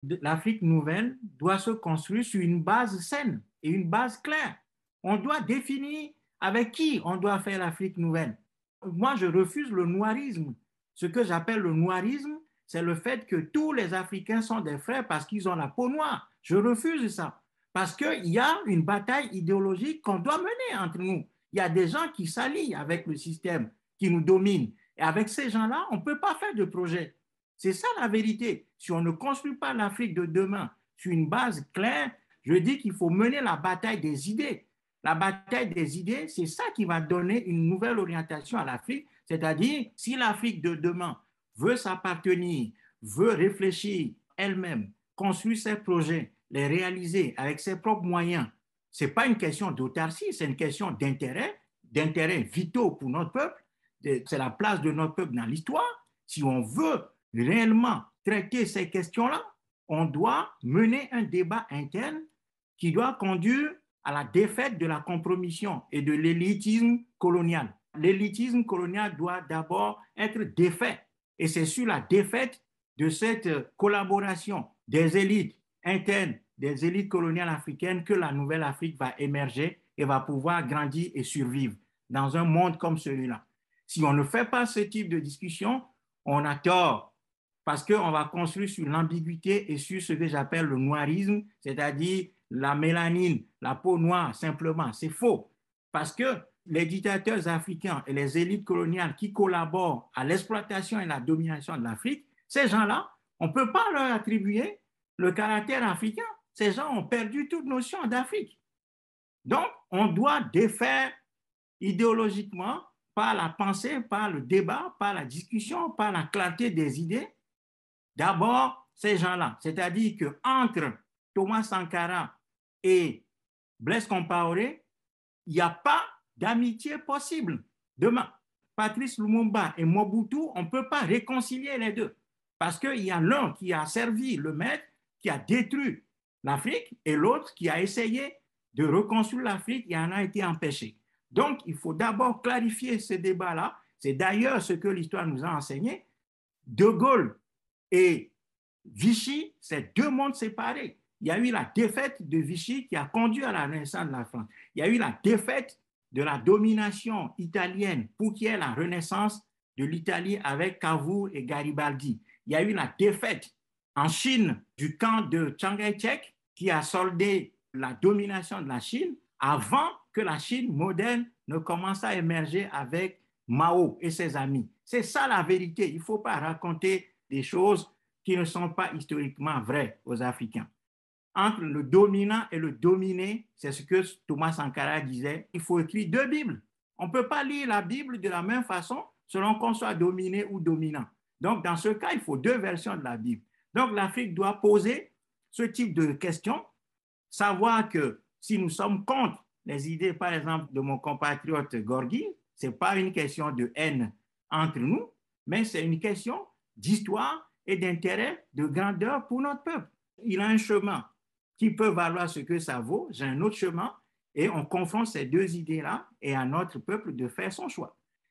l'Afrique nouvelle doit se construire sur une base saine et une base claire. On doit définir avec qui on doit faire l'Afrique nouvelle. Moi, je refuse le noirisme. Ce que j'appelle le noirisme, c'est le fait que tous les Africains sont des frères parce qu'ils ont la peau noire. Je refuse ça. Parce qu'il y a une bataille idéologique qu'on doit mener entre nous. Il y a des gens qui s'allient avec le système qui nous domine. Et avec ces gens-là, on ne peut pas faire de projet. C'est ça la vérité. Si on ne construit pas l'Afrique de demain sur une base claire, je dis qu'il faut mener la bataille des idées. La bataille des idées, c'est ça qui va donner une nouvelle orientation à l'Afrique. C'est-à-dire, si l'Afrique de demain veut s'appartenir, veut réfléchir elle-même, construire ses projets, les réaliser avec ses propres moyens, ce n'est pas une question d'autarcie, c'est une question d'intérêt vitaux pour notre peuple. C'est la place de notre peuple dans l'histoire. Si on veut réellement traiter ces questions-là, on doit mener un débat interne qui doit conduire à la défaite de la compromission et de l'élitisme colonial. L'élitisme colonial doit d'abord être défait. Et c'est sur la défaite de cette collaboration des élites internes, des élites coloniales africaines que la nouvelle Afrique va émerger et va pouvoir grandir et survivre dans un monde comme celui-là. Si on ne fait pas ce type de discussion, on a tort parce qu'on va construire sur l'ambiguïté et sur ce que j'appelle le noirisme, c'est-à-dire la mélanine, la peau noire, simplement. C'est faux. Parce que les dictateurs africains et les élites coloniales qui collaborent à l'exploitation et la domination de l'Afrique, ces gens-là, on ne peut pas leur attribuer le caractère africain. Ces gens ont perdu toute notion d'Afrique. Donc, on doit défaire idéologiquement par la pensée, par le débat, par la discussion, par la clarté des idées, d'abord ces gens-là. C'est-à-dire qu'entre Thomas Sankara et Blaise Compaoré, il n'y a pas d'amitié possible. Demain, Patrice Lumumba et Mobutu, on ne peut pas réconcilier les deux. Parce qu'il y a l'un qui a servi le maître, qui a détruit l'Afrique, et l'autre qui a essayé de reconstruire l'Afrique et en a été empêché. Donc, il faut d'abord clarifier ce débat-là. C'est d'ailleurs ce que l'histoire nous a enseigné. De Gaulle et Vichy, c'est deux mondes séparés. Il y a eu la défaite de Vichy qui a conduit à la renaissance de la France. Il y a eu la défaite de la domination italienne pour qu'il y ait la renaissance de l'Italie avec Cavour et Garibaldi. Il y a eu la défaite en Chine du camp de Chiang Kai-shek qui a soldé la domination de la Chine avant que la Chine moderne ne commence à émerger avec Mao et ses amis. C'est ça la vérité. Il ne faut pas raconter des choses qui ne sont pas historiquement vraies aux Africains. Entre le dominant et le dominé, c'est ce que Thomas Sankara disait, il faut écrire deux Bibles. On ne peut pas lire la Bible de la même façon selon qu'on soit dominé ou dominant. Donc, dans ce cas, il faut deux versions de la Bible. Donc, l'Afrique doit poser ce type de questions, savoir que si nous sommes contre les idées, par exemple, de mon compatriote Gorgui, ce n'est pas une question de haine entre nous, mais c'est une question d'histoire et d'intérêt, de grandeur pour notre peuple. Il a un chemin qui peut valoir ce que ça vaut, j'ai un autre chemin, et on confronte ces deux idées-là et à notre peuple de faire son choix.